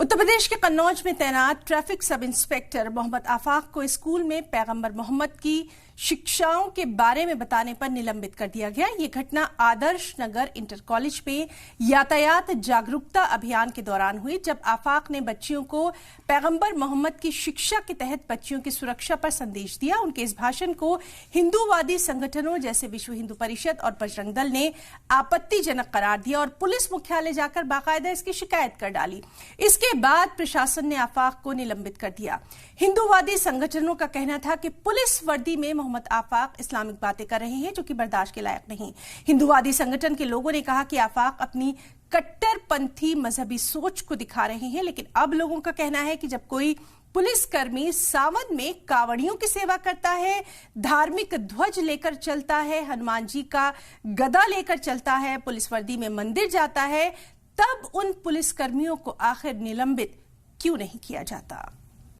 उत्तर प्रदेश के कन्नौज में तैनात ट्रैफिक सब इंस्पेक्टर मोहम्मद आफाक को स्कूल में पैगंबर मोहम्मद की शिक्षाओं के बारे में बताने पर निलंबित कर दिया गया। ये घटना आदर्श नगर इंटर कॉलेज में यातायात जागरूकता अभियान के दौरान हुई, जब आफाक ने बच्चियों को पैगंबर मोहम्मद की शिक्षा के तहत बच्चियों की सुरक्षा पर संदेश दिया। उनके इस भाषण को हिंदूवादी संगठनों जैसे विश्व हिंदू परिषद और बजरंग दल ने आपत्तिजनक करार दिया और पुलिस मुख्यालय जाकर बाकायदा इसकी शिकायत कर डाली। इसके बाद प्रशासन ने आफाक को निलंबित कर दिया। हिंदूवादी संगठनों का कहना था कि पुलिस वर्दी में मोहम्मद आफाक इस्लामिक बातें कर रहे हैं, जो कि बर्दाश्त के लायक नहीं। हिंदूवादी संगठन के लोगों ने कहा कि आफाक अपनी कट्टरपंथी मजहबी सोच को दिखा रहे हैं, लेकिन अब लोगों का कहना है कि जब कोई पुलिसकर्मी सावन में कावड़ियों की सेवा करता है, धार्मिक ध्वज लेकर चलता है, हनुमान जी का गदा लेकर चलता है, पुलिस वर्दी में मंदिर जाता है, तब उन पुलिसकर्मियों को आखिर निलंबित क्यों नहीं किया जाता।